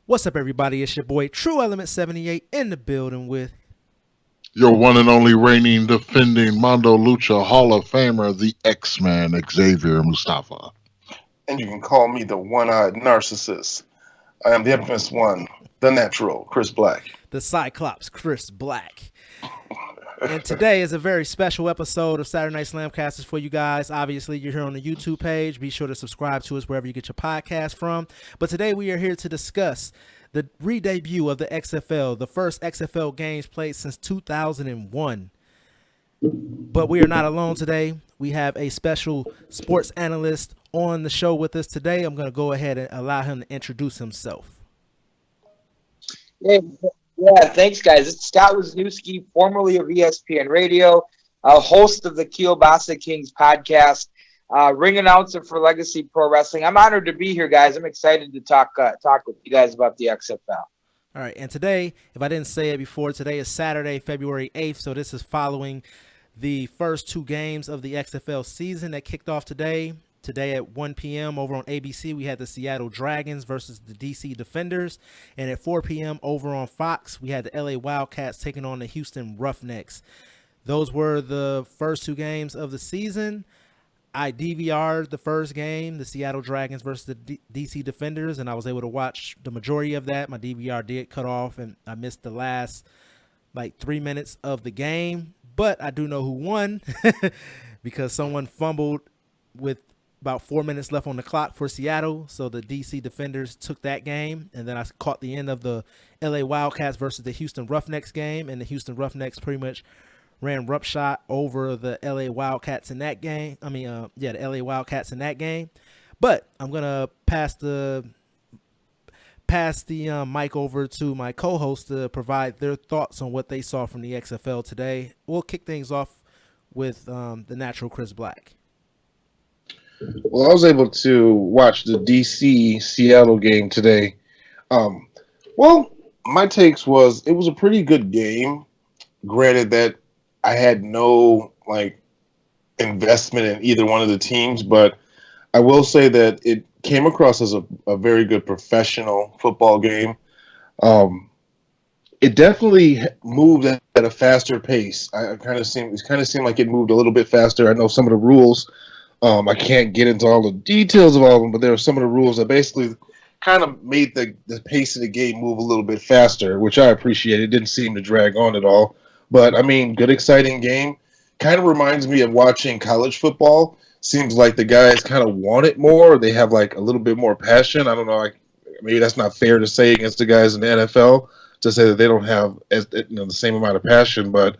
What's up, everybody? It's your boy Tru Element 78 in the building with Your one and only reigning, defending Mondo Lucha Hall of Famer, the X-Man, Xavier Mustafa. And you can call me the one-eyed narcissist. I am the infamous one, the natural, Chris Black. the Cyclops Chris Black. And today is a very special episode of Saturday Night Slamcasters for you guys. Obviously, you're here on the YouTube page. Be sure to subscribe to us wherever you get your podcast from. But today we are here to discuss the re-debut of the XFL, the first XFL games played since 2001. But we are not alone today. We have a special sports analyst on the show with us today. I'm going to go ahead and allow him to introduce himself. Yeah, thanks, guys. It's Scott Wisniewski, formerly of ESPN Radio, host of the Kielbasa Kings podcast, ring announcer for Legacy Pro Wrestling. I'm honored to be here, guys. I'm excited to talk with you guys about the XFL. All right, and today, if I didn't say it before, today is Saturday, February 8th, so this is following the first two games of the XFL season that kicked off today. Today at 1 p.m. over on ABC, we had the Seattle Dragons versus the DC Defenders. And at 4 p.m. over on Fox, we had the LA Wildcats taking on the Houston Roughnecks. Those were the first two games of the season. I DVR'd the first game, the Seattle Dragons versus the DC Defenders, and I was able to watch the majority of that. My DVR did cut off, and I missed the last, 3 minutes of the game. But I do know who won because someone fumbled with about 4 minutes left on the clock for Seattle. So the DC Defenders took that game. And then I caught the end of the LA Wildcats versus the Houston Roughnecks game. And the Houston Roughnecks pretty much ran roughshod over the LA Wildcats in that game. The LA Wildcats in that game. But I'm going to pass the mic over to my co-host to provide their thoughts on what they saw from the XFL today. We'll kick things off with the natural Chris Black. Well, I was able to watch the DC Seattle game today. My takes was it was a pretty good game. Granted that I had no investment in either one of the teams, but I will say that it came across as a very good professional football game. It definitely moved at a faster pace. It kind of seemed like it moved a little bit faster. I know some of the rules. I can't get into all the details of all of them, but there are some of the rules that basically kind of made the pace of the game move a little bit faster, which I appreciate. It didn't seem to drag on at all. But, good, exciting game. Kind of reminds me of watching college football. Seems like the guys kind of want it more. They have, a little bit more passion. I don't know. Maybe that's not fair to say against the guys in the NFL to say that they don't have the same amount of passion. But,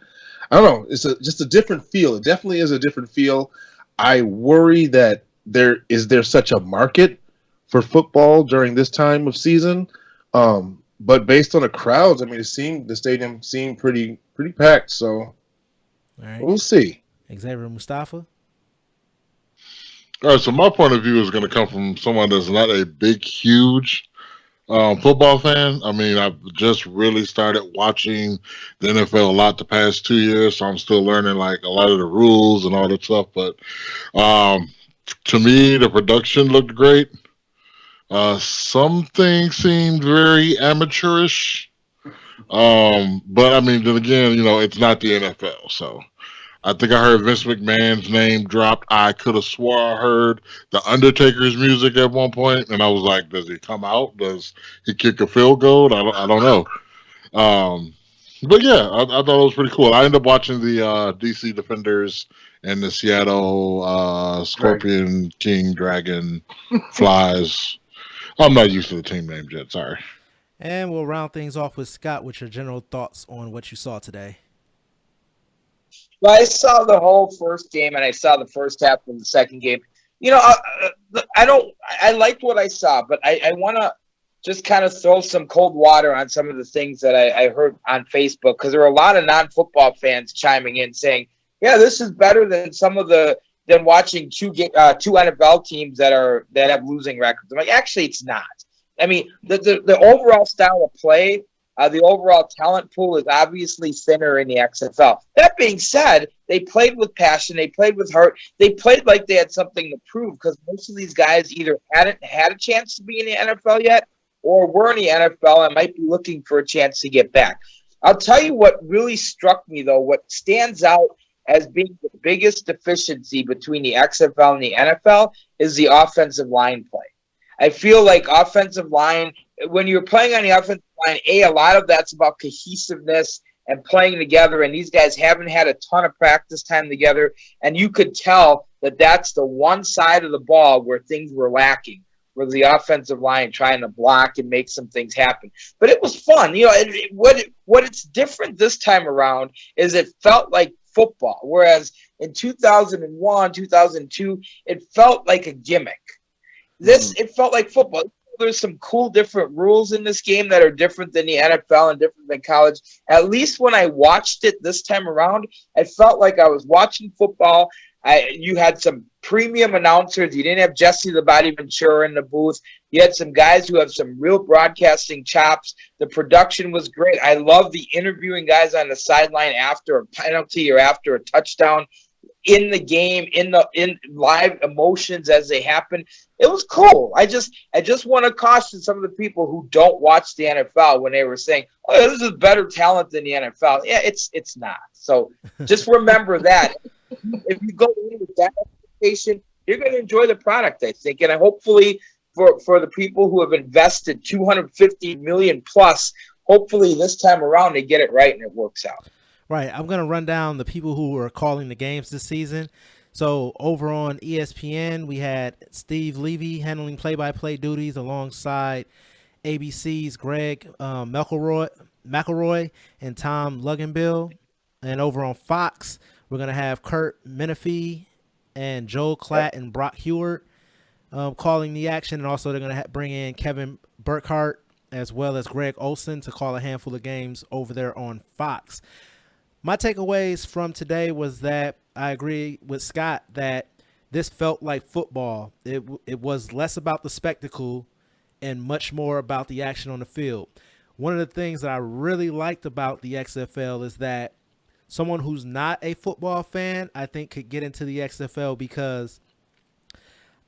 I don't know. It's just a different feel. It definitely is a different feel. I worry that there is such a market for football during this time of season, but based on the crowds, the stadium seemed pretty packed. So, all right. We'll see. Xavier Mustafa. All right, so my point of view is going to come from someone that's not a big, huge football fan. I've just really started watching the NFL a lot the past 2 years, so I'm still learning a lot of the rules and all that stuff. But to me, the production looked great. Some things seemed very amateurish. But then again, it's not the NFL, so. I think I heard Vince McMahon's name dropped. I could have swore I heard the Undertaker's music at one point, and I was like, does he come out? Does he kick a field goal? I don't know. But yeah, I thought it was pretty cool. I ended up watching the DC Defenders and the Seattle Scorpion, King, Dragon, Flies. I'm not used to the team names yet, sorry. And we'll round things off with Scott with your general thoughts on what you saw today. Well, I saw the whole first game, and I saw the first half of the second game. I liked what I saw, but I want to just kind of throw some cold water on some of the things that I heard on Facebook, because there are a lot of non-football fans chiming in saying, yeah, this is better than than watching two NFL teams that have losing records. I'm like, actually, it's not. The overall style of play, the overall talent pool is obviously thinner in the XFL. That being said, they played with passion. They played with heart. They played like they had something to prove, because most of these guys either hadn't had a chance to be in the NFL yet, or were in the NFL and might be looking for a chance to get back. I'll tell you what really struck me, though, what stands out as being the biggest deficiency between the XFL and the NFL is the offensive line play. I feel like offensive line, when you're playing on the offensive line, a lot of that's about cohesiveness and playing together, and these guys haven't had a ton of practice time together, and you could tell that that's the one side of the ball where things were lacking, was the offensive line trying to block and make some things happen. But it was fun. You know, what it's different this time around is it felt like football, whereas in 2001, 2002, it felt like a gimmick. It felt like football. There's some cool different rules in this game that are different than the NFL and different than college. At least when I watched it this time around, I felt like I was watching football. You had some premium announcers. You didn't have Jesse the Body Ventura in the booth. You had some guys who have some real broadcasting chops. The production was great. I love the interviewing guys on the sideline after a penalty or after a touchdown, in the game, in live emotions as they happen. It was cool. I just want to caution some of the people who don't watch the NFL when they were saying, "Oh, this is better talent than the NFL." Yeah, it's not. So just remember that. If you go in with that expectation, you're going to enjoy the product, I think. And hopefully for the people who have invested $250 million plus, hopefully this time around they get it right and it works out. Right. I'm going to run down the people who are calling the games this season. So over on ESPN, we had Steve Levy handling play-by-play duties alongside ABC's Greg McElroy and Tom Luganbill. And over on Fox, we're going to have Kurt Menefee and Joel Klatt and Brock Heward calling the action. And also they're going to bring in Kevin Burkhardt as well as Greg Olson to call a handful of games over there on Fox. My takeaways from today was that I agree with Scott that this felt like football. It was less about the spectacle and much more about the action on the field. One of the things that I really liked about the XFL is that someone who's not a football fan, I think, could get into the XFL because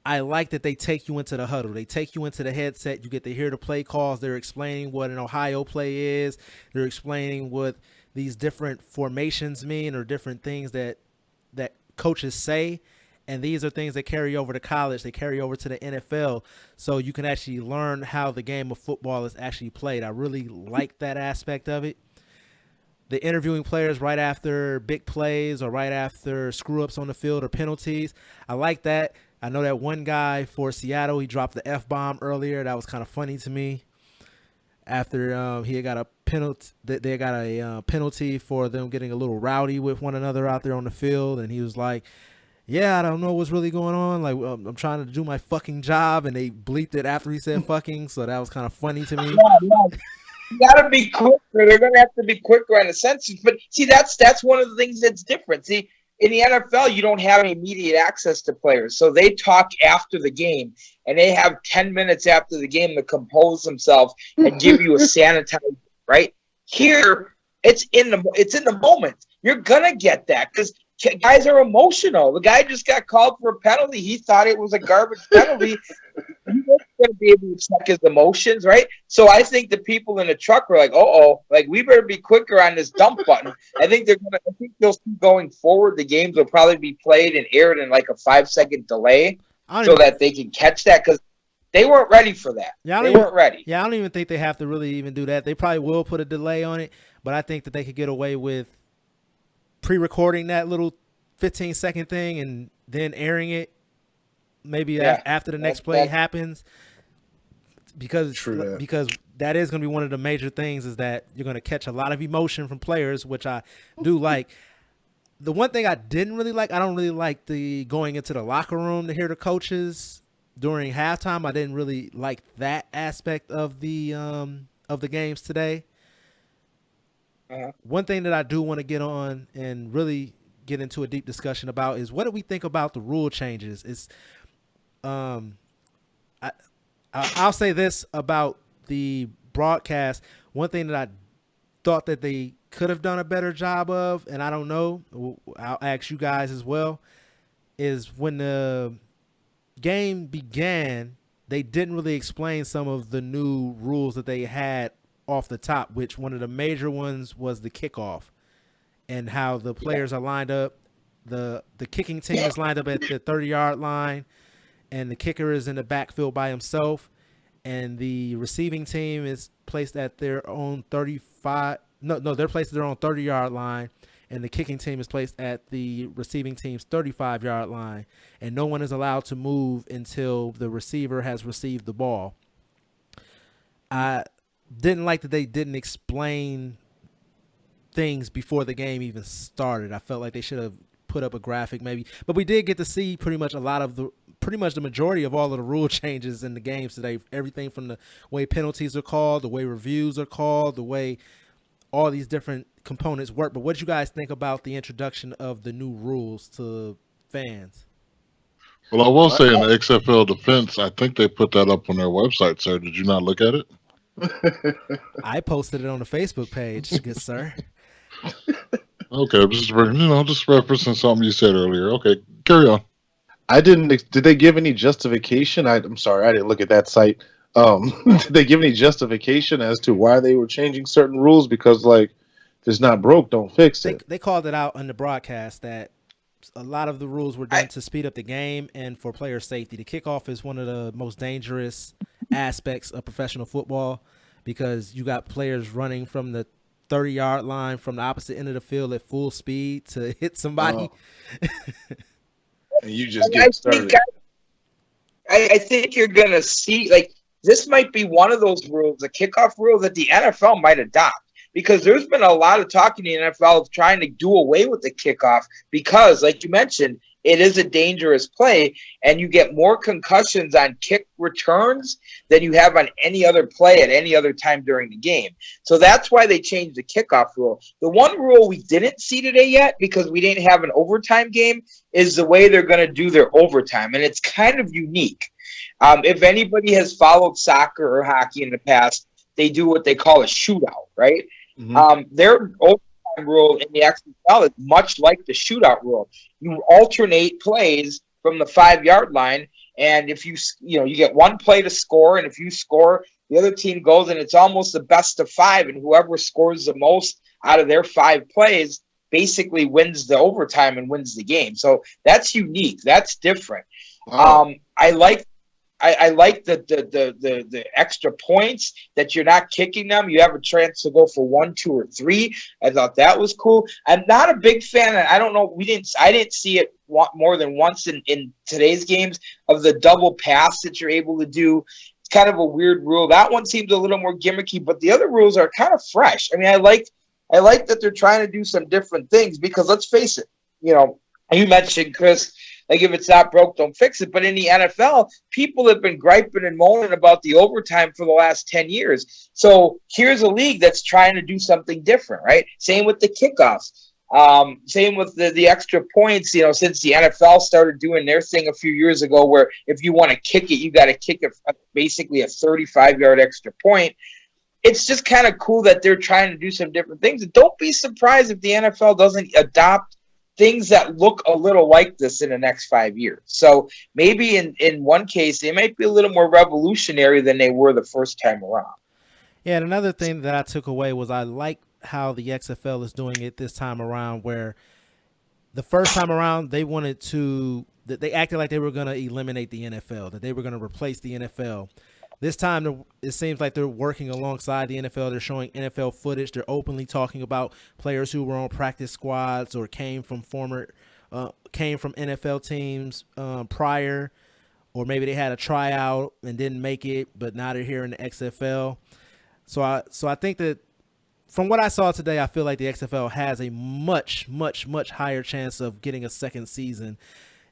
I like that they take you into the huddle. They take you into the headset. You get to hear the play calls. They're explaining what an Ohio play is. They're explaining what these different formations mean or different things that coaches say. And these are things that carry over to college. They carry over to the NFL. So you can actually learn how the game of football is actually played. I really like that aspect of it. The interviewing players right after big plays or right after screw-ups on the field or penalties, I like that. I know that one guy for Seattle, he dropped the F-bomb earlier. That was kind of funny to me. After he got a penalty, they got a penalty for them getting a little rowdy with one another out there on the field, and he was like, "Yeah, I don't know what's really going on. Like, I'm trying to do my fucking job," and they bleeped it after he said "fucking," so that was kind of funny to me. Yeah. You gotta be quicker. They're gonna have to be quicker on the senses. But see, that's one of the things that's different. See, in the NFL, you don't have immediate access to players, so they talk after the game, and they have 10 minutes after the game to compose themselves and give you a sanitizer. Right here, it's in the moment. You're gonna get that because guys are emotional. The guy just got called for a penalty. He thought it was a garbage penalty. He wasn't going to be able to check his emotions, right? So I think the people in the truck were like, like we better be quicker on this dump button. I think they'll see going forward. The games will probably be played and aired in like a 5-second delay so that they can catch that because they weren't ready for that. They weren't ready. Yeah, I don't even think they have to really even do that. They probably will put a delay on it, but I think that they could get away with pre-recording that little 15-second thing and then airing it maybe after the next play happens because that is going to be one of the major things is that you're going to catch a lot of emotion from players, which I do like. The one thing I didn't really like, I don't really like the going into the locker room to hear the coaches during halftime. I didn't really like that aspect of the games today. One thing that I do want to get on and really get into a deep discussion about is what do we think about the rule changes? It's I'll say this about the broadcast. One thing that I thought that they could have done a better job of, and I don't know, I'll ask you guys as well, is when the game began, they didn't really explain some of the new rules that they had off the top, which one of the major ones was the kickoff and how the players are lined up. The kicking team is lined up at the 30-yard line, and the kicker is in the backfield by himself, and the receiving team is placed at their own 35. No, they're placed at their own 30-yard line, and the kicking team is placed at the receiving team's 35-yard line, and no one is allowed to move until the receiver has received the ball. I didn't like that they didn't explain things before the game even started. I felt like they should have put up a graphic maybe, but we did get to see pretty much the majority of all of the rule changes in the games today. Everything from the way penalties are called, the way reviews are called, the way all these different components work. But what did you guys think about the introduction of the new rules to fans? Well, I will say in the XFL defense, I think they put that up on their website, sir. Did you not look at it? I posted it on the Facebook page, good sir. Okay, just referencing something you said earlier. Okay, carry on. Did they give any justification? I'm sorry, I didn't look at that site. Did they give any justification as to why they were changing certain rules? Because, like, if it's not broke, don't fix it. They called it out on the broadcast that a lot of the rules were done to speed up the game and for player safety. The kickoff is one of the most dangerous aspects of professional football because you got players running from the 30-yard line from the opposite end of the field at full speed to hit somebody. Oh. And you just get started. I think you're going to see, like, this might be one of those rules, the kickoff rule that the NFL might adopt. Because there's been a lot of talk in the NFL of trying to do away with the kickoff because, like you mentioned, it is a dangerous play, and you get more concussions on kick returns than you have on any other play at any other time during the game. So that's why they changed the kickoff rule. The one rule we didn't see today yet because we didn't have an overtime game is the way they're going to do their overtime, and it's kind of unique. If anybody has followed soccer or hockey in the past, they do what they call a shootout, right? Mm-hmm. Their overtime rule in the XFL is much like the shootout rule. You alternate plays from the 5-yard line, and if you get one play to score, and if you score, the other team goes, and it's almost the best of 5, and whoever scores the most out of their 5 plays basically wins the overtime and wins the game. So that's unique. That's different. Wow. I like the extra points that you're not kicking them. You have a chance to go for 1, 2, or 3. I thought that was cool. I'm not a big fan. I don't know. I didn't see it more than once in today's games of the double pass that you're able to do. It's kind of a weird rule. That one seems a little more gimmicky, but the other rules are kind of fresh. I mean, I like that they're trying to do some different things because let's face it. You mentioned, Chris, like, if it's not broke, don't fix it. But in the NFL, people have been griping and moaning about the overtime for the last 10 years. So here's a league that's trying to do something different, right? Same with the kickoffs. Same with the extra points, since the NFL started doing their thing a few years ago where if you want to kick it, you got to kick it basically a 35-yard extra point. It's just kind of cool that they're trying to do some different things. And don't be surprised if the NFL doesn't adopt things that look a little like this in the next 5 years. So maybe in one case, they might be a little more revolutionary than they were the first time around. Yeah, and another thing that I took away was I like how the XFL is doing it this time around, where the first time around they acted like they were going to eliminate the NFL, that they were going to replace the NFL. This time, it seems like they're working alongside the NFL. They're showing NFL footage. They're openly talking about players who were on practice squads or came from NFL teams prior, or maybe they had a tryout and didn't make it, but now they're here in the XFL. So I think that from what I saw today, I feel like the XFL has a much, much, much higher chance of getting a second season.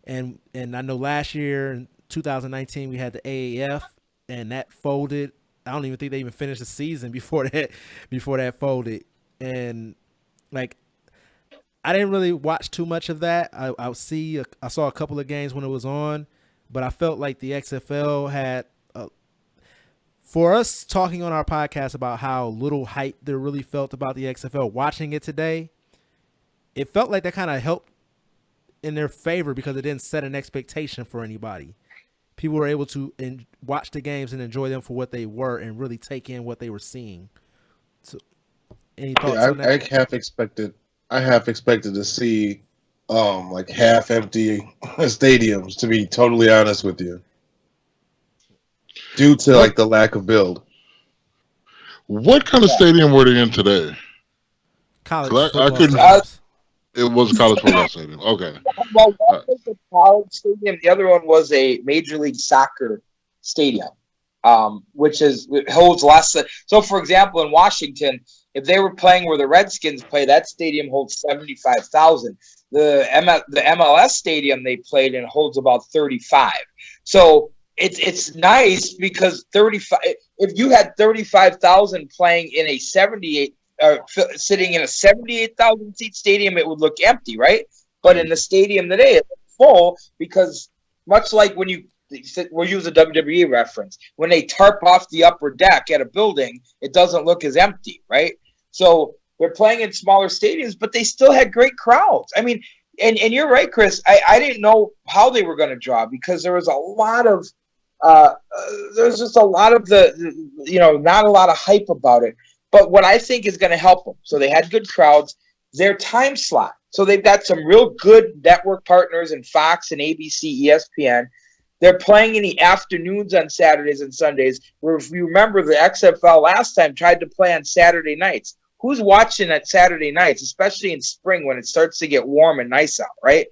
And I know last year in 2019 we had the AAF. And that folded. I don't even think they even finished the season before that folded. And like, I didn't really watch too much of that. I saw a couple of games when it was on, but I felt like the XFL had, for us talking on our podcast about how little hype there really felt about the XFL, watching it today, it felt like that kind of helped in their favor because it didn't set an expectation for anybody. people were able to watch the games and enjoy them for what they were and really take in what they were seeing. So, any thoughts on that? I half expected to see like half empty stadiums, to be totally honest with you, due to like the lack of build. What kind of stadium were they in today? College 'Cause I football couldn't. stadiums. It was a college football stadium. Okay. Well, one was a college stadium. The other one was a Major League Soccer stadium, which holds less than. So, for example, in Washington, if they were playing where the Redskins play, that stadium holds 75,000. The MLS stadium they played in holds about 35. So it's nice because 35. If you had 35,000 playing in a 78. Sitting in a 78,000 seat stadium, it would look empty, right? But in the stadium today, it's full because much like when we'll use a WWE reference, when they tarp off the upper deck at a building, it doesn't look as empty, right? So they're playing in smaller stadiums, but they still had great crowds. I mean, and you're right, Chris. I didn't know how they were going to draw because there was a lot of there's just a lot of not a lot of hype about it. But what I think is going to help them, so they had good crowds, their time slot. So they've got some real good network partners in Fox and ABC, ESPN. They're playing in the afternoons on Saturdays and Sundays, where if you remember the XFL last time tried to play on Saturday nights. Who's watching at Saturday nights, especially in spring when it starts to get warm and nice out, right?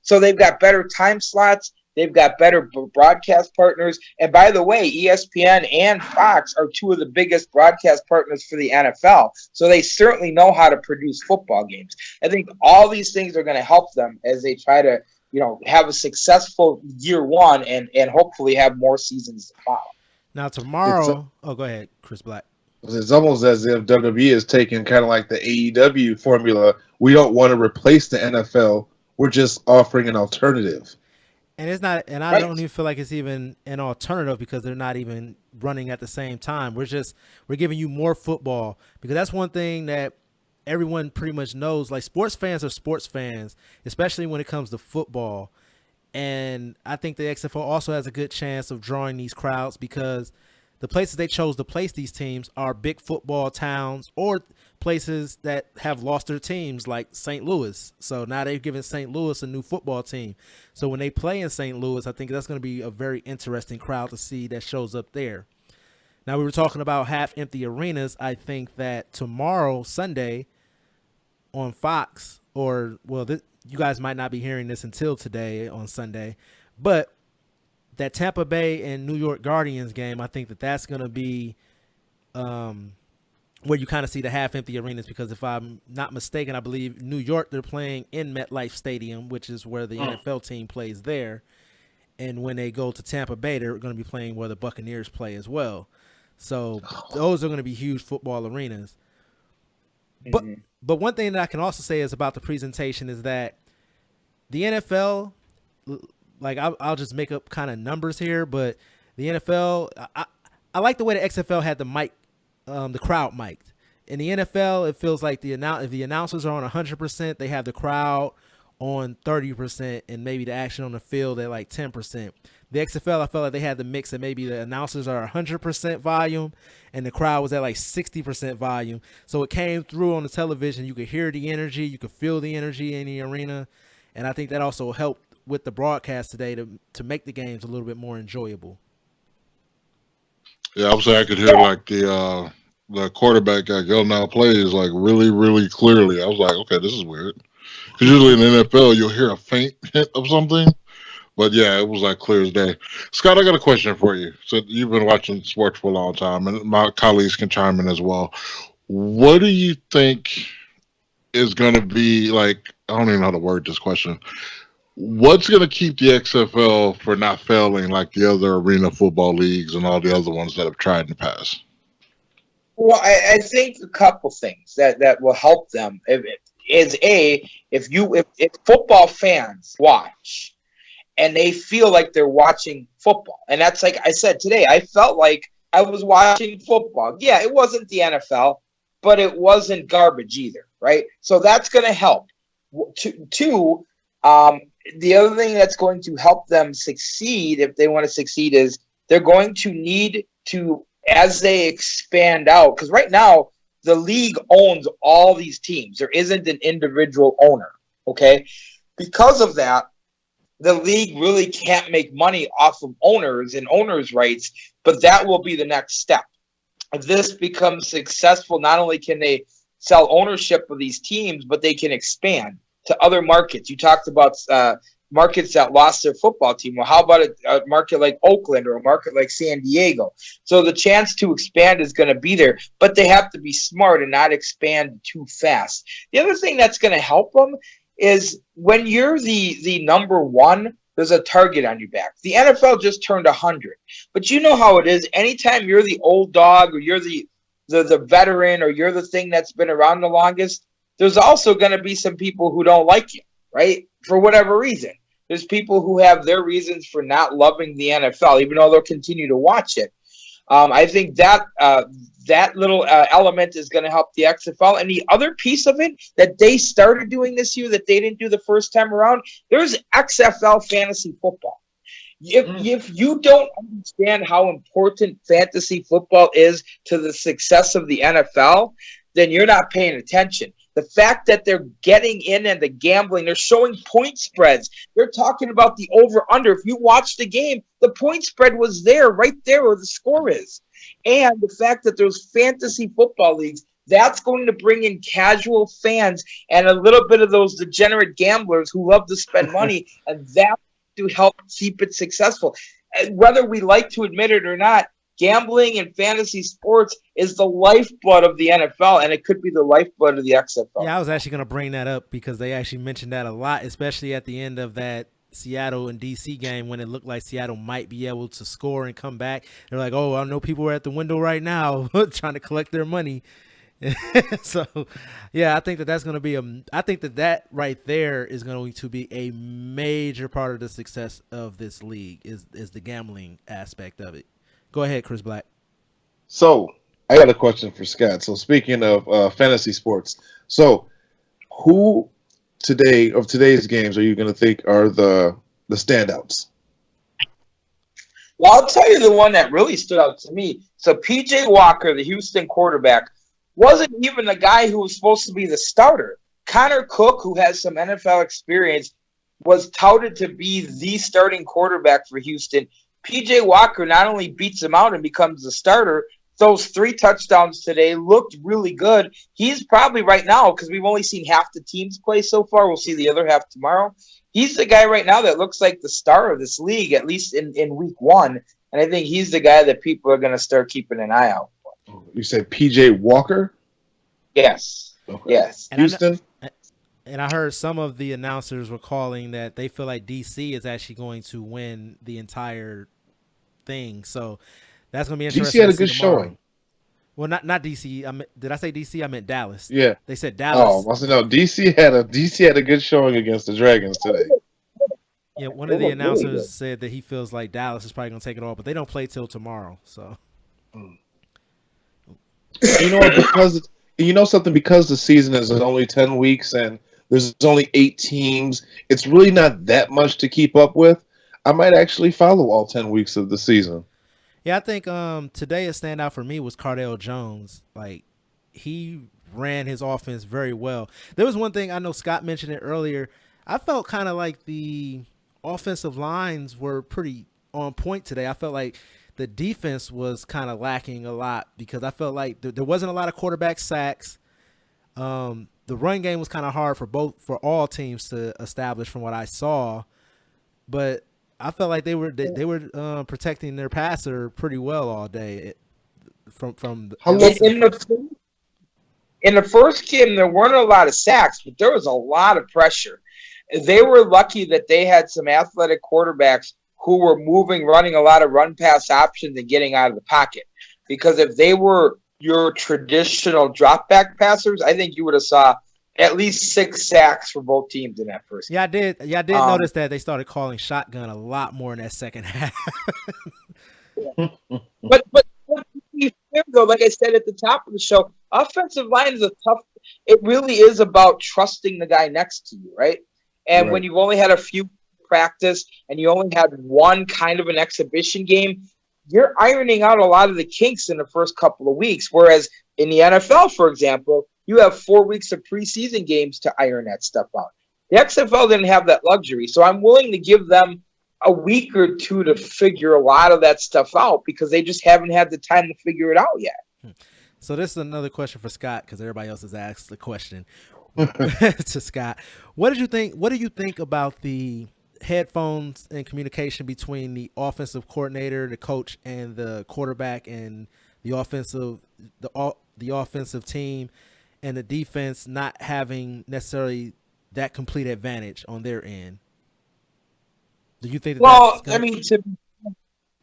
So they've got better time slots. They've got better broadcast partners. And by the way, ESPN and Fox are two of the biggest broadcast partners for the NFL. So they certainly know how to produce football games. I think all these things are going to help them as they try to, have a successful year one and hopefully have more seasons to follow. Now tomorrow, go ahead, Chris Black. It's almost as if WWE is taking kind of like the AEW formula. We don't want to replace the NFL. We're just offering an alternative. And it's not, and I don't even feel like it's even an alternative because they're not even running at the same time. We're giving you more football because that's one thing that everyone pretty much knows. Like sports fans are sports fans, especially when it comes to football. And I think the XFL also has a good chance of drawing these crowds because the places they chose to place these teams are big football towns or places that have lost their teams like St. Louis. So now they've given St. Louis a new football team. So when they play in St. Louis, I think that's going to be a very interesting crowd to see that shows up there. Now we were talking about half empty arenas. I think that tomorrow, Sunday, on Fox, you guys might not be hearing this until today on Sunday, but that Tampa Bay and New York Guardians game, I think that's going to be where you kind of see the half-empty arenas because if I'm not mistaken, I believe New York, they're playing in MetLife Stadium, which is where the NFL team plays there. And when they go to Tampa Bay, they're going to be playing where the Buccaneers play as well. So those are going to be huge football arenas. But one thing that I can also say is about the presentation is that the NFL, like I'll just make up kind of numbers here, but the NFL, I like the way the XFL had the mic, the crowd mic'd. In the NFL, it feels like if the announcers are on 100%, they have the crowd on 30% and maybe the action on the field at like 10%. The XFL, I felt like they had the mix that maybe the announcers are 100% volume and the crowd was at like 60% volume. So it came through on the television. You could hear the energy. You could feel the energy in the arena. And I think that also helped with the broadcast today to make the games a little bit more enjoyable. Yeah, I was saying I could hear like the quarterback guy yelling out plays like really, really clearly. I was like, okay, this is weird. Because usually in the NFL, you'll hear a faint hint of something. But yeah, it was like clear as day. Scott, I got a question for you. So you've been watching sports for a long time, and my colleagues can chime in as well. What do you think is going to be like? I don't even know how to word this question. What's going to keep the XFL for not failing like the other arena football leagues and all the other ones that have tried in the past? Well, I think a couple things that will help them if football fans watch and they feel like they're watching football. And that's like I said today, I felt like I was watching football. Yeah, it wasn't the NFL, but it wasn't garbage either, right? So that's going to help. Two, the other thing that's going to help them succeed, if they want to succeed, is they're going to need to, as they expand out, because right now the league owns all these teams. There isn't an individual owner, okay? Because of that, the league really can't make money off of owners and owners' rights, but that will be the next step. If this becomes successful, not only can they sell ownership of these teams, but they can expand to other markets. You talked about markets that lost their football team. Well, how about a market like Oakland or a market like San Diego? So the chance to expand is going to be there, but they have to be smart and not expand too fast. The other thing that's going to help them is when you're the number one, there's a target on your back. The NFL just turned 100, but you know how it is. Anytime you're the old dog or you're the veteran or you're the thing that's been around the longest, there's also going to be some people who don't like you, right? For whatever reason. There's people who have their reasons for not loving the NFL, even though they'll continue to watch it. I think that that little element is going to help the XFL. And the other piece of it that they started doing this year that they didn't do the first time around, there's XFL fantasy football. If you don't understand how important fantasy football is to the success of the NFL, then you're not paying attention. The fact that they're getting in and the gambling, they're showing point spreads. They're talking about the over-under. If you watch the game, the point spread was there, right there where the score is. And the fact that there's fantasy football leagues, that's going to bring in casual fans and a little bit of those degenerate gamblers who love to spend money, and that to help keep it successful. And whether we like to admit it or not, gambling and fantasy sports is the lifeblood of the NFL, and it could be the lifeblood of the XFL. Yeah, I was actually going to bring that up because they actually mentioned that a lot, especially at the end of that Seattle and DC game when it looked like Seattle might be able to score and come back. They're like, oh, I know people are at the window right now trying to collect their money. So, yeah, I think that's going to be I think that right there is going to be a major part of the success of this league is the gambling aspect of it. Go ahead, Chris Black. So I got a question for Scott. So speaking of fantasy sports, so who today's games are you going to think are the standouts? Well, I'll tell you the one that really stood out to me. So P.J. Walker, the Houston quarterback, wasn't even the guy who was supposed to be the starter. Connor Cook, who has some NFL experience, was touted to be the starting quarterback for Houston. P.J. Walker not only beats him out and becomes the starter, those 3 touchdowns today looked really good. He's probably right now, because we've only seen half the teams play so far. We'll see the other half tomorrow. He's the guy right now that looks like the star of this league, at least in week 1. And I think he's the guy that people are going to start keeping an eye out for. You said P.J. Walker? Yes. Okay. Yes. And Houston? And I heard some of the announcers were calling that they feel like DC is actually going to win the entire thing. So that's going to be interesting. DC had a good showing. Well, not DC. Did I say DC? I meant Dallas. Yeah. They said Dallas. Oh, I said no. DC had a good showing against the Dragons today. Yeah, one of the announcers said that he feels like Dallas is probably going to take it all, but they don't play till tomorrow. So, you know what? Because the season is only 10 weeks and there's only 8 teams, it's really not that much to keep up with. I might actually follow all 10 weeks of the season. Yeah, I think today a standout for me was Cardale Jones. Like, he ran his offense very well. There was one thing, I know Scott mentioned it earlier. I felt kind of like the offensive lines were pretty on point today. I felt like the defense was kind of lacking a lot because I felt like there wasn't a lot of quarterback sacks. The run game was kind of hard for all teams to establish from what I saw, but I felt like they were protecting their passer pretty well all day. In the first game, there weren't a lot of sacks, but there was a lot of pressure. They were lucky that they had some athletic quarterbacks who were running a lot of run-pass options and getting out of the pocket. Because if they were your traditional drop-back passers, I think you would have saw at least 6 sacks for both teams in that first game. Yeah, I did. Yeah, I did notice that they started calling shotgun a lot more in that second half. But though, like I said at the top of the show, offensive line is it really is about trusting the guy next to you, right? And Right. when you've only had a few practice and you only had one kind of an exhibition game, you're ironing out a lot of the kinks in the first couple of weeks. Whereas in the NFL, for example, you have 4 weeks of preseason games to iron that stuff out. The XFL didn't have that luxury. So I'm willing to give them a week or two to figure a lot of that stuff out because they just haven't had the time to figure it out yet. So this is another question for Scott because everybody else has asked the question to Scott. What do you think about the headphones and communication between the offensive coordinator, the coach, and the quarterback, and the offensive team, and the defense not having necessarily that complete advantage on their end? Do you think? I mean,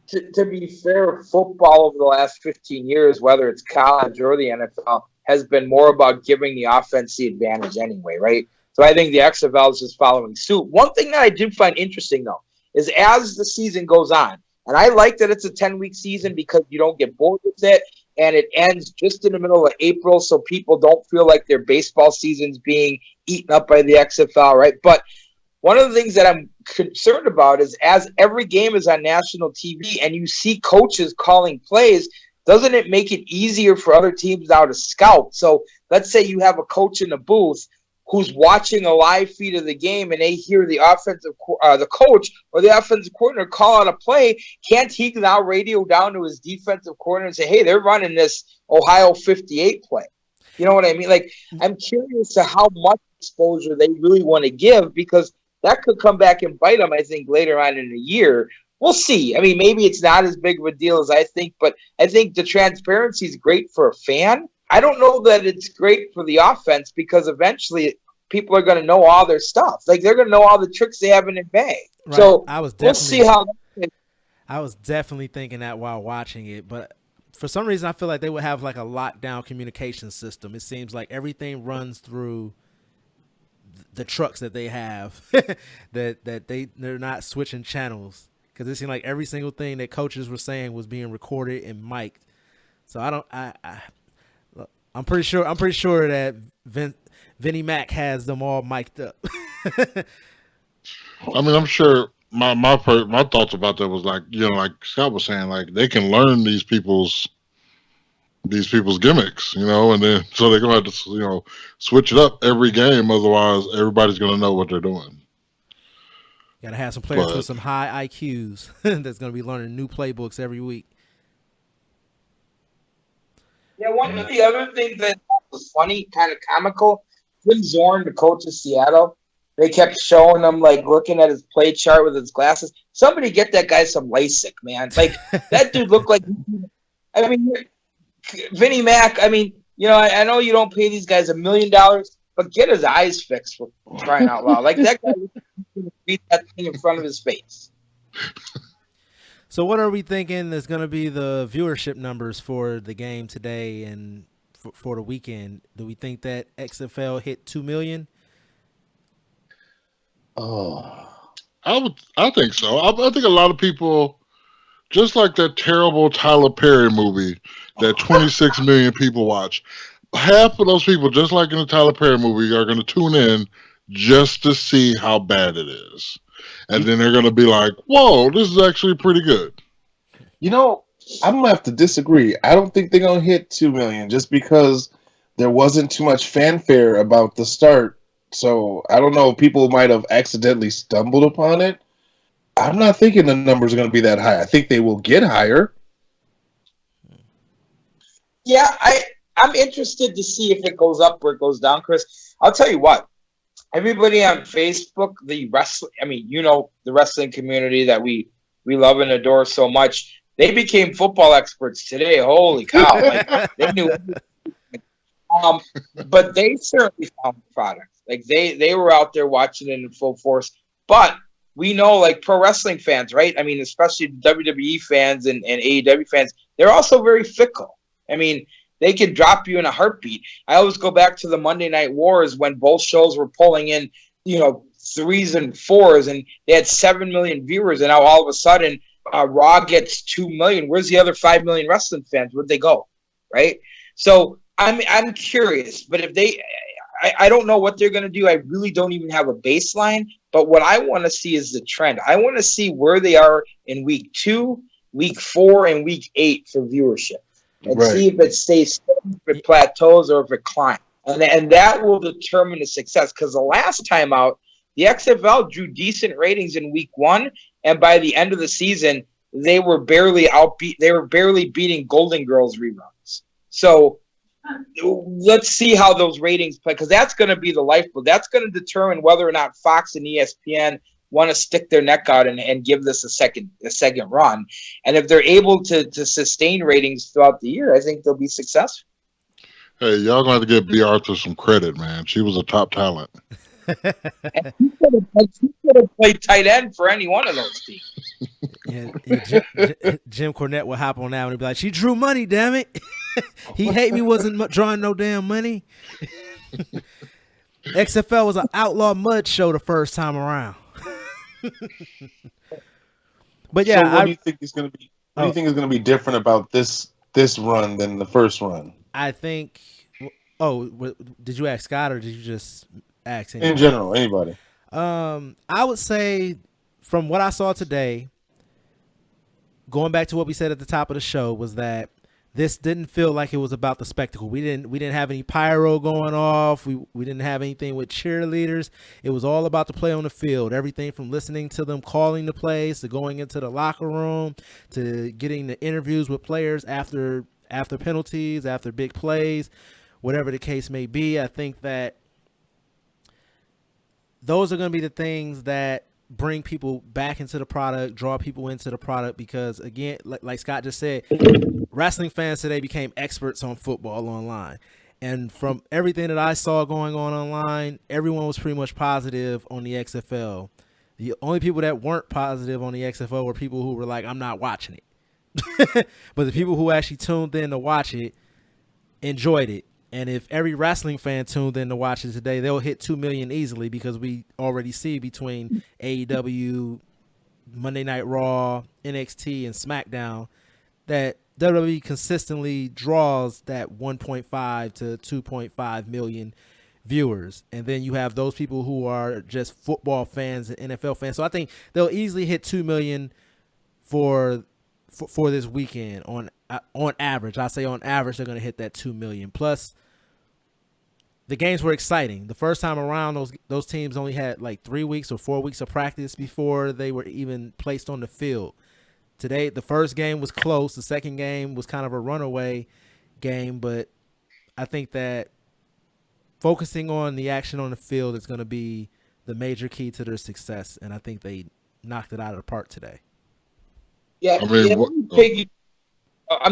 to be fair, football over the last 15 years, whether it's college or the NFL, has been more about giving the offense the advantage anyway, right? So I think the XFL is just following suit. One thing that I did find interesting, though, is as the season goes on, and I like that it's a 10-week season because you don't get bored with it, and it ends just in the middle of April, so people don't feel like their baseball season's being eaten up by the XFL, right? But one of the things that I'm concerned about is as every game is on national TV and you see coaches calling plays, doesn't it make it easier for other teams now to scout? So let's say you have a coach in the booth who's watching a live feed of the game and they hear the coach or the offensive coordinator call out a play. Can't he now radio down to his defensive coordinator and say, hey, they're running this Ohio 58 play? You know what I mean? Like, I'm curious to how much exposure they really want to give because that could come back and bite them, I think, later on in the year. We'll see. I mean, maybe it's not as big of a deal as I think, but I think the transparency is great for a fan. I don't know that it's great for the offense because eventually people are going to know all their stuff. Like, they're going to know all the tricks they have in their bag. Right. So we'll see how. I was definitely thinking that while watching it, but for some reason I feel like they would have like a lockdown communication system. It seems like everything runs through the trucks that they have that they're not switching channels because it seemed like every single thing that coaches were saying was being recorded and mic'd. So I'm pretty sure that Vinnie Mac has them all mic'd up. I mean, I'm sure my thoughts about that was like, you know, like Scott was saying, like they can learn these people's gimmicks, you know, and then so they're gonna have to, you know, switch it up every game. Otherwise, everybody's gonna know what they're doing. Got to have some players with some high IQs that's gonna be learning new playbooks every week. Yeah, one of the other things that was funny, kind of comical, Jim Zorn, the coach of Seattle, they kept showing him, like, looking at his play chart with his glasses. Somebody get that guy some LASIK, man. Like, that dude looked like, I mean, Vinnie Mac, I mean, you know, I know you don't pay these guys $1 million, but get his eyes fixed for crying out loud. Like, that guy was going to beat that thing in front of his face. So what are we thinking is going to be the viewership numbers for the game today and for the weekend? Do we think that XFL hit 2 million? Oh, I think so. I think a lot of people, just like that terrible Tyler Perry movie that 26 million people watch, half of those people, just like in the Tyler Perry movie, are going to tune in just to see how bad it is. And then they're going to be like, whoa, this is actually pretty good. you know, I'm gonna have to disagree. I don't think they're gonna hit 2 million just because there wasn't too much fanfare about the start. So I don't know. People might have accidentally stumbled upon it. I'm not thinking the numbers are going to be that high. I think they will get higher. Yeah, I'm interested to see if it goes up or it goes down, Chris. I'll tell you what. Everybody on Facebook, the wrestling community that we love and adore so much, they became football experts today. Holy cow. Like, they knew everything. But they certainly found the product. Like, they were out there watching it in full force. But we know, like, pro wrestling fans, right? I mean, especially WWE fans and AEW fans, they're also very fickle. I mean, they can drop you in a heartbeat. I always go back to the Monday Night Wars when both shows were pulling in, 3s and 4s, and they had 7 million viewers, and now all of a sudden Raw gets 2 million. Where's the other 5 million wrestling fans? Where'd they go, right? So I'm curious, but if I don't know what they're going to do. I really don't even have a baseline. But what I want to see is the trend. I want to see where they are in week 2, week 4, and week 8 for viewership, and see if it stays steady, if it plateaus, or if it climbs. And that will determine the success. Because the last time out, the XFL drew decent ratings in week 1, and by the end of the season, they were barely beating Golden Girls reruns. So let's see how those ratings play, because that's going to be the lifeblood. That's going to determine whether or not Fox and ESPN want to stick their neck out and give this a second run. And if they're able to sustain ratings throughout the year, I think they'll be successful. Hey, y'all gonna have to give B. Arthur some credit, man. She was a top talent. And he could have played tight end for any one of those teams. Jim Cornette will hop on that and he'd be like, "She drew money, damn it." He hate me wasn't drawing no damn money. XFL was an outlaw mud show the first time around. But yeah, so what do you think is going to be? What do you think is going to be different about this run than the first run? I think. Oh, did you ask Scott or did you just ask anybody? In general, anybody? I would say from what I saw today, going back to what we said at the top of the show, was that this didn't feel like it was about the spectacle. We didn't have any pyro going off. We didn't have anything with cheerleaders. It was all about the play on the field. Everything from listening to them calling the plays to going into the locker room to getting the interviews with players after penalties, after big plays, whatever the case may be. I think that those are going to be the things that bring people back into the product, draw people into the product, because again, like Scott just said, wrestling fans today became experts on football online. And from everything that I saw going on online, everyone was pretty much positive on the XFL. The only people that weren't positive on the XFL were people who were like, "I'm not watching it." But the people who actually tuned in to watch it enjoyed it. And if every wrestling fan tuned in to watch it today, they'll hit 2 million easily, because we already see between AEW, Monday Night Raw, NXT, and SmackDown that WWE consistently draws that 1.5 to 2.5 million viewers. And then you have those people who are just football fans and NFL fans. So I think they'll easily hit 2 million for this weekend on average. I say on average they're going to hit that 2 million. Plus, the games were exciting. The first time around, those teams only had like 3 weeks or 4 weeks of practice before they were even placed on the field. Today, the first game was close. The second game was kind of a runaway game, but I think that focusing on the action on the field is going to be the major key to their success, and I think they knocked it out of the park today. Yeah, I'm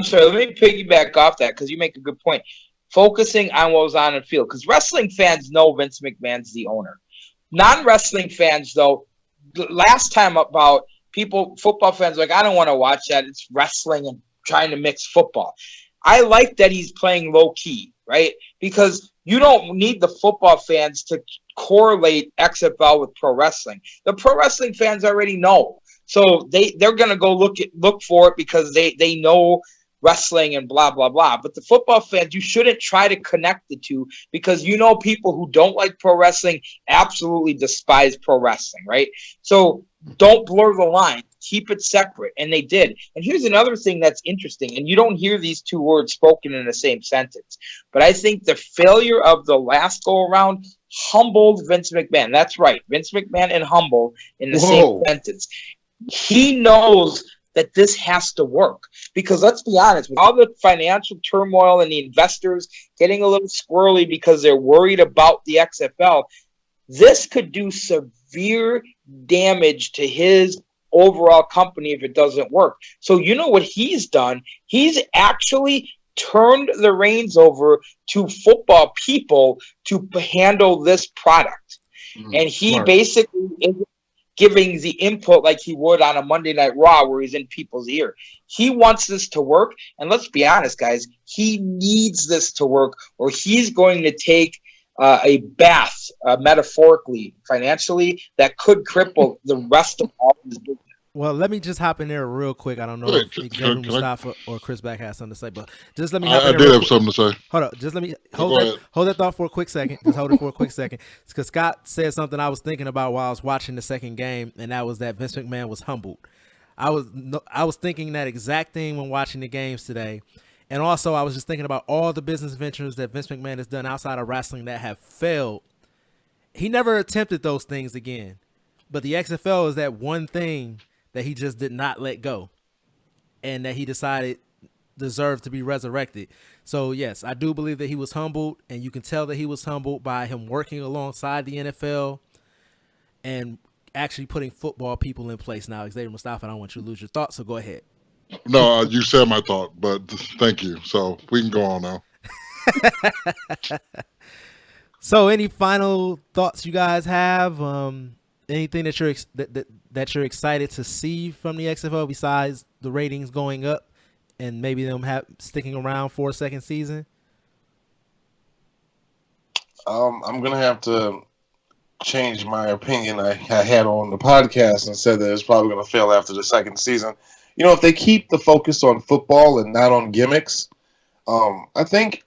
sorry, let me piggyback off that, because you make a good point. Focusing on what was on the field, because wrestling fans know Vince McMahon's the owner. Non-wrestling fans, though, last time about football fans, like, I don't want to watch that. It's wrestling and trying to mix football. I like that he's playing low key, right? Because you don't need the football fans to correlate XFL with pro wrestling. The pro wrestling fans already know. So they're going to go look for it because they know wrestling and blah, blah, blah. But the football fans, you shouldn't try to connect the two, because you know people who don't like pro wrestling absolutely despise pro wrestling, right? So don't blur the line. Keep it separate. And they did. And here's another thing that's interesting, and you don't hear these two words spoken in the same sentence, but I think the failure of the last go-around humbled Vince McMahon. That's right. Vince McMahon and humble in the same sentence. He knows that this has to work, because let's be honest, with all the financial turmoil and the investors getting a little squirrely because they're worried about the XFL, this could do severe damage to his overall company if it doesn't work. So you know what he's done? He's actually turned the reins over to football people to handle this product. And he basically is giving the input like he would on a Monday Night Raw, where he's in people's ear. He wants this to work, and let's be honest, guys, he needs this to work, or he's going to take a bath, metaphorically, financially, that could cripple the rest of all his business. Well, let me just hop in there real quick. I don't know if Xavier Mustafa or Chris Back has something to say, but just let me hop in there. I did have something to say. Hold up. Just let me hold that thought for a quick second. Just hold it for a quick second. Because Scott said something I was thinking about while I was watching the second game, and that was that Vince McMahon was humbled. I was thinking that exact thing when watching the games today. And also, I was just thinking about all the business ventures that Vince McMahon has done outside of wrestling that have failed. He never attempted those things again. But the XFL is that one thing that he just did not let go and that he decided deserved to be resurrected. So, yes, I do believe that he was humbled, and you can tell that he was humbled by him working alongside the NFL and actually putting football people in place. Now, Xavier Mustafa, I don't want you to lose your thoughts, so go ahead. No, you said my thought, but thank you. So we can go on now. So, any final thoughts you guys have? Anything that you're excited to see from the XFL besides the ratings going up and maybe them sticking around for a second season? I'm gonna have to change my opinion I had on the podcast and said that it's probably gonna fail after the second season. You know, if they keep the focus on football and not on gimmicks, I think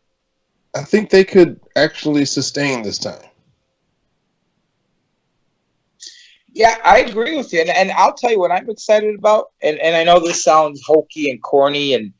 they could actually sustain this time. Yeah, I agree with you. And I'll tell you what I'm excited about. And I know this sounds hokey and corny and,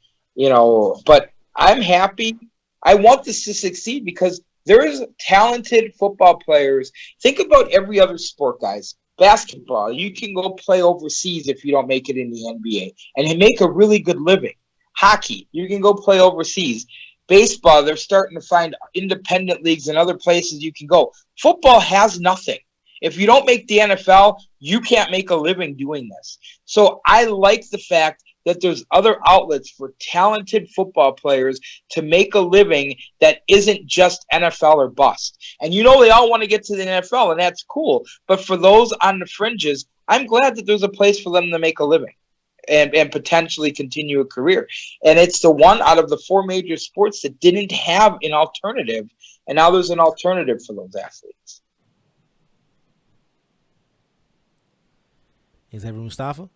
but I'm happy. I want this to succeed because there's talented football players. Think about every other sport, guys. Basketball, you can go play overseas if you don't make it in the NBA and you make a really good living. Hockey, you can go play overseas. Baseball, they're starting to find independent leagues and other places you can go. Football has nothing. If you don't make the NFL, you can't make a living doing this. So I like the fact that there's other outlets for talented football players to make a living that isn't just NFL or bust. And they all want to get to the NFL, and that's cool. But for those on the fringes, I'm glad that there's a place for them to make a living and potentially continue a career. And it's the one out of the four major sports that didn't have an alternative, and now there's an alternative for those athletes. Is that Mustafa?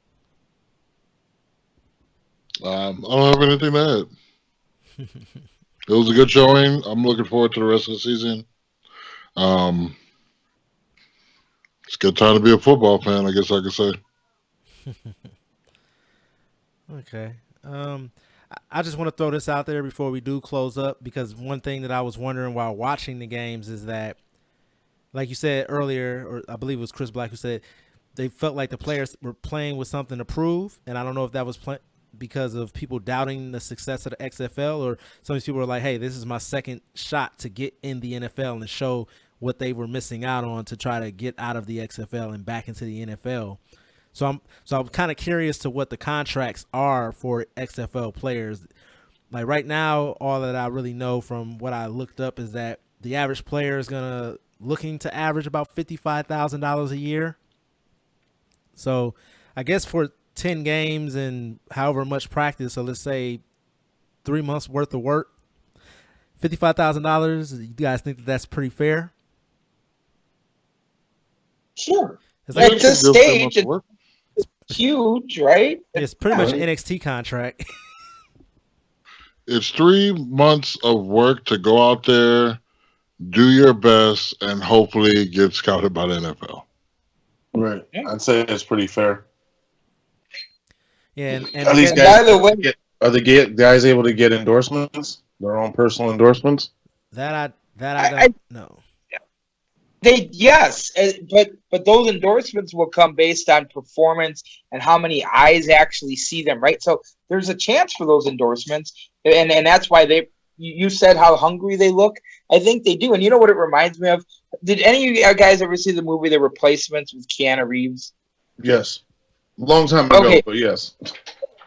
I don't have anything to add. It was a good showing. I'm looking forward to the rest of the season. It's a good time to be a football fan, I guess I could say. Okay. I just want to throw this out there before we do close up, because one thing that I was wondering while watching the games is that, like you said earlier, or I believe it was Chris Black who said, they felt like the players were playing with something to prove, and I don't know if that was because of people doubting the success of the XFL, or some of these people were like, hey, this is my second shot to get in the NFL and show what they were missing out on to try to get out of the XFL and back into the NFL. So I'm kind of curious to what the contracts are for XFL players. Like right now, all that I really know from what I looked up is that the average player is looking to average about $55,000 a year. So I guess for 10 games and however much practice, so let's say 3 months worth of work, $55,000, you guys think that that's pretty fair? Sure. It's like, at this stage, it's huge, right? It's pretty much an NXT contract. It's 3 months of work to go out there, do your best, and hopefully get scouted by the NFL. Right. I'd say it's pretty fair. Yeah, and are these guys, by the way, are the guys able to get endorsements, their own personal endorsements? That I don't know. Yes, but those endorsements will come based on performance and how many eyes actually see them, right? So there's a chance for those endorsements, and that's why you said how hungry they look. I think they do, and you know what it reminds me of? Did any of you guys ever see the movie The Replacements with Keanu Reeves? Yes, long time ago, but yes.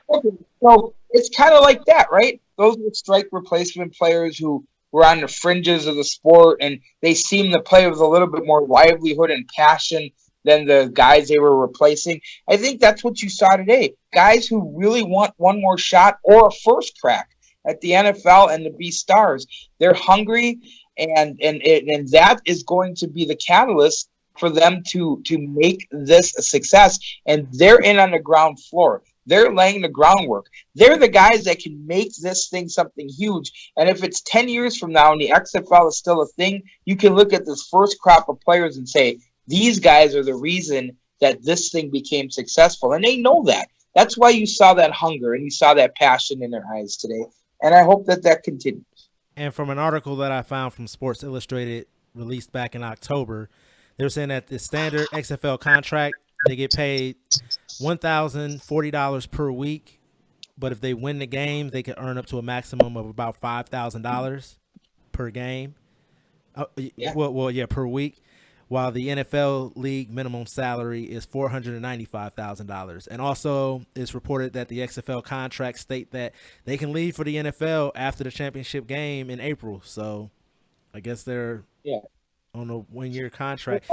Okay, so it's kind of like that, right? Those are strike replacement players who were on the fringes of the sport, and they seem to play with a little bit more livelihood and passion than the guys they were replacing. I think that's what you saw today. Guys who really want one more shot or a first crack at the NFL and to be stars. They're hungry, and that is going to be the catalyst for them to make this a success, and they're in on the ground floor. They're laying the groundwork. They're the guys that can make this thing something huge. And if it's 10 years from now and the XFL is still a thing, you can look at this first crop of players and say, these guys are the reason that this thing became successful. And they know that. That's why you saw that hunger and you saw that passion in their eyes today. And I hope that continues. And from an article that I found from Sports Illustrated released back in October, they were saying that the standard XFL contract, they get paid $1,040 per week, but if they win the game, they can earn up to a maximum of about $5,000 per game. Per week. While the NFL league minimum salary is $495,000. And also, it's reported that the XFL contracts state that they can leave for the NFL after the championship game in April. So, I guess they're on a 1-year contract.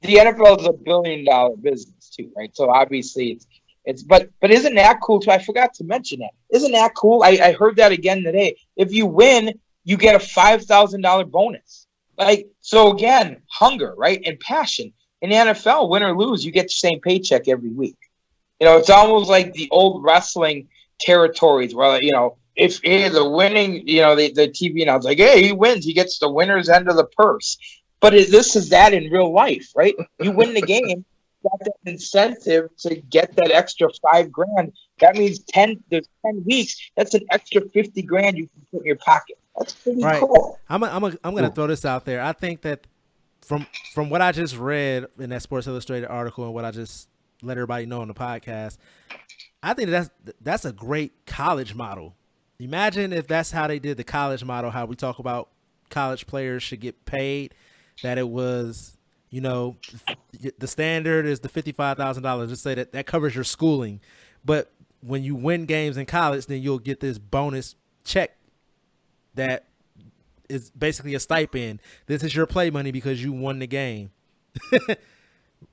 The NFL is a $1 billion business too, right? So obviously it's but isn't that cool too? I forgot to mention that. Isn't that cool? I heard that again today. If you win, you get a $5,000 bonus. Like, so again, hunger, right? And passion. In the NFL, win or lose, you get the same paycheck every week. It's almost like the old wrestling territories where, if the winning, the TV announcers like, hey, he wins, he gets the winner's end of the purse. But this is that in real life, right? You win the game, got that incentive to get that extra $5,000. That means there's 10 weeks. That's an extra $50,000 you can put in your pocket. That's pretty cool. I'm gonna throw this out there. I think that from what I just read in that Sports Illustrated article and what I just let everybody know on the podcast, I think that's a great college model. Imagine if that's how they did the college model, how we talk about college players should get paid. That it was, the standard is the $55,000. Just say that covers your schooling. But when you win games in college, then you'll get this bonus check that is basically a stipend. This is your play money because you won the game. We're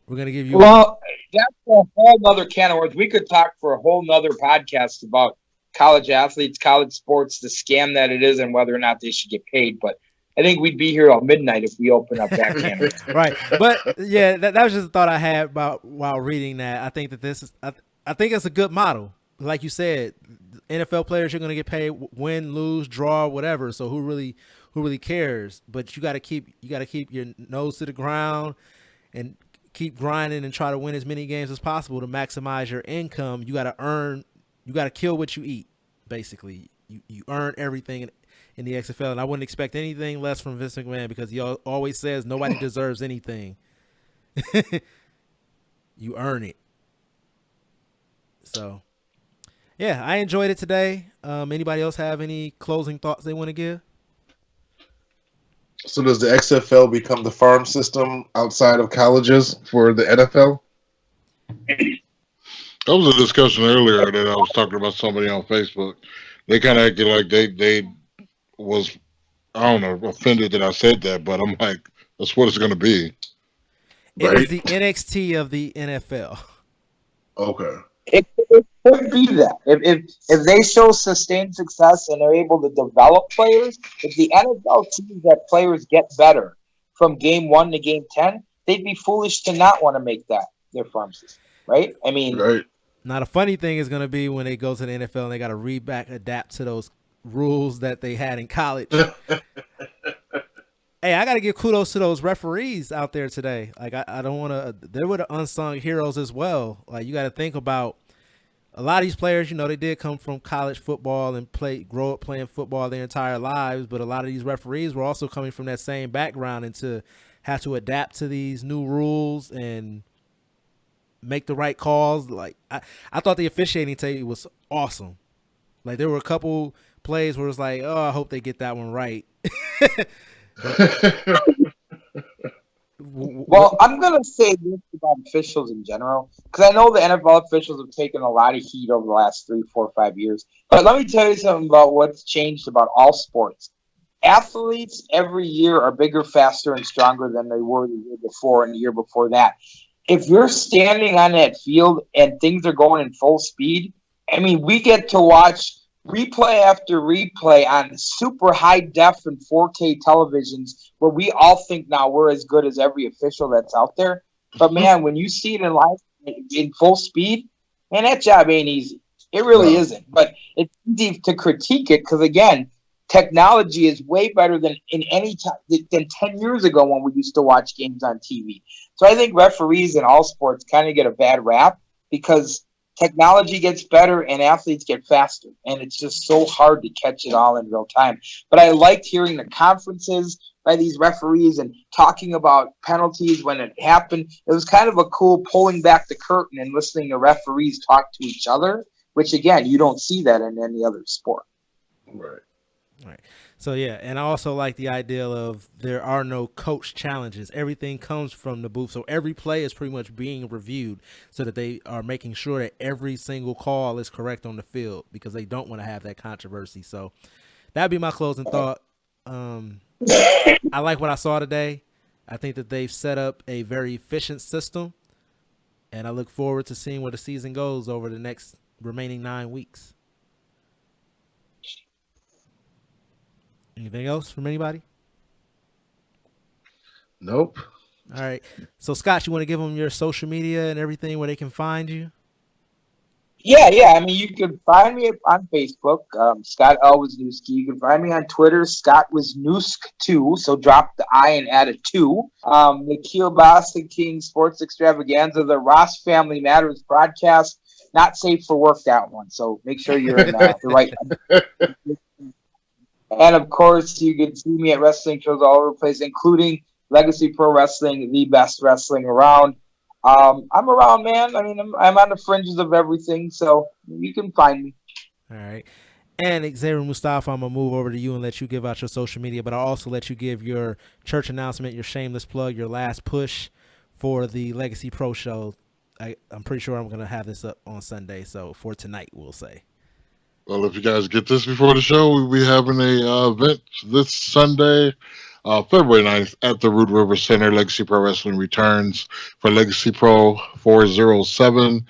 going to give you. Well, that's a whole nother can of worms. We could talk for a whole nother podcast about college athletes, college sports, the scam that it is, and whether or not they should get paid. But I think we'd be here all midnight if we open up that can. Right. But yeah, that was just a thought I had about while reading that. I think that I think it's a good model. Like you said, NFL players are going to get paid, win, lose, draw, whatever. So who really cares? But you got to keep your nose to the ground and keep grinding and try to win as many games as possible to maximize your income. You got to kill what you eat. Basically, you earn everything in the XFL, and I wouldn't expect anything less from Vince McMahon because he always says nobody deserves anything. You earn it. So, yeah, I enjoyed it today. Anybody else have any closing thoughts they want to give? So does the XFL become the farm system outside of colleges for the NFL? That was a discussion earlier that I was talking about somebody on Facebook. They kind of acted like they was, I don't know, offended that I said that, but I'm like, that's what it's going to be. It is the NXT of the NFL. Okay. It could be that. If they show sustained success and they're able to develop players, if the NFL sees that players get better from game 1 to game 10, they'd be foolish to not want to make that their farm system, right? I mean, right. Now the funny thing is going to be when they go to the NFL and they got to adapt to those rules that they had in college. Hey, I got to give kudos to those referees out there today. Like, I don't want to – they were the unsung heroes as well. Like, you got to think about a lot of these players, they did come from college football and grow up playing football their entire lives, but a lot of these referees were also coming from that same background and to have to adapt to these new rules and make the right calls. Like, I thought the officiating today was awesome. Like, there were a couple – plays where it's like, oh, I hope they get that one right. Well, I'm going to say this about officials in general, because I know the NFL officials have taken a lot of heat over the last 3, 4, 5 years. But let me tell you something about what's changed about all sports. Athletes every year are bigger, faster, and stronger than they were the year before and the year before that. If you're standing on that field and things are going in full speed, I mean, we get to watch replay after replay on super high def and 4K televisions where we all think now we're as good as every official that's out there. But man, when you see it in live in full speed, man, that job ain't easy. It really isn't. But it's easy to critique it because, again, technology is way better than in any time than 10 years ago when we used to watch games on TV. So I think referees in all sports kind of get a bad rap because technology gets better and athletes get faster, and it's just so hard to catch it all in real time. But I liked hearing the conferences by these referees and talking about penalties when it happened. It was kind of a cool pulling back the curtain and listening to referees talk to each other, which, again, you don't see that in any other sport. Right. Right. So, yeah, and I also like the idea of there are no coach challenges. Everything comes from the booth. So every play is pretty much being reviewed so that they are making sure that every single call is correct on the field because they don't want to have that controversy. So that'd be my closing thought. I like what I saw today. I think that they've set up a very efficient system, and I look forward to seeing where the season goes over the next remaining 9 weeks. Anything else from anybody? Nope. All right. So, Scott, you want to give them your social media and everything where they can find you? Yeah. I mean, you can find me on Facebook, Scott L. Wisniewski. You can find me on Twitter, Scott Wisniewski2. So drop the I and add a 2. The Kielbasa Kings Sports Extravaganza, the Ross Family Matters broadcast. Not safe for work, that one. So make sure you're in the right. And, of course, you can see me at wrestling shows all over the place, including Legacy Pro Wrestling, the best wrestling around. I'm around, man. I mean, I'm on the fringes of everything, so you can find me. All right. And Xavier Mustafa, I'm going to move over to you and let you give out your social media, but I'll also let you give your church announcement, your shameless plug, your last push for the Legacy Pro show. I'm pretty sure I'm going to have this up on Sunday, so for tonight, we'll say. Well, if you guys get this before the show, we'll be having a event this Sunday, February 9th at the Root River Center. Legacy Pro Wrestling returns for Legacy Pro 407.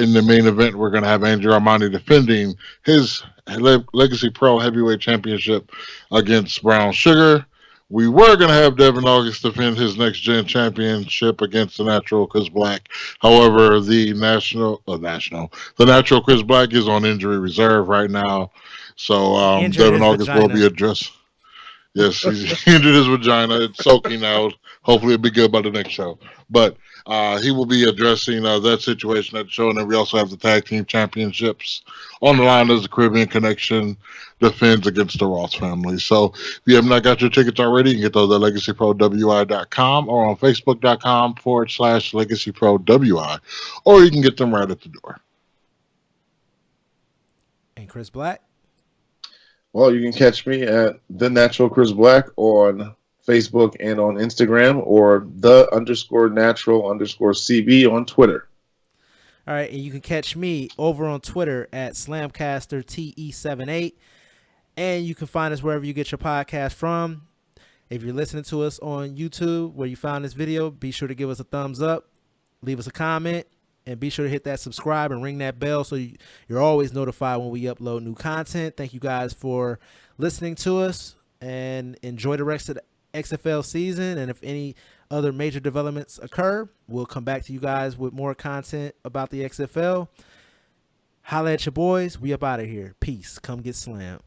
In the main event, we're going to have Andrew Armani defending his Legacy Pro Heavyweight Championship against Brown Sugar. We were going to have Devin August defend his Next Gen Championship against the Natural Chris Black. However, the Natural Chris Black is on injury reserve right now. So Devin August will be addressed. Yes, he's injured his vagina. It's soaking out. Hopefully it'll be good by the next show. But he will be addressing that situation at the show. And then we also have the Tag Team Championships on the line as the Caribbean Connection defends against the Ross family. So if you have not got your tickets already, you can get those at LegacyProWI.com or on Facebook.com/LegacyProWI. Or you can get them right at the door. And Chris Black? Well, you can catch me at The Natural Chris Black on Facebook and on Instagram, or _natural_CB on Twitter. All right, and you can catch me over on Twitter at Slamcaster TE78, and you can find us wherever you get your podcast from. If you're listening to us on YouTube, where you found this video, be sure to give us a thumbs up, leave us a comment, and be sure to hit that subscribe and ring that bell so you're always notified when we upload new content. Thank you guys for listening to us, and enjoy the rest of the XFL season. And if any other major developments occur, we'll come back to you guys with more content about the XFL. Holla at your boys. We up out of here. Peace. Come get slammed.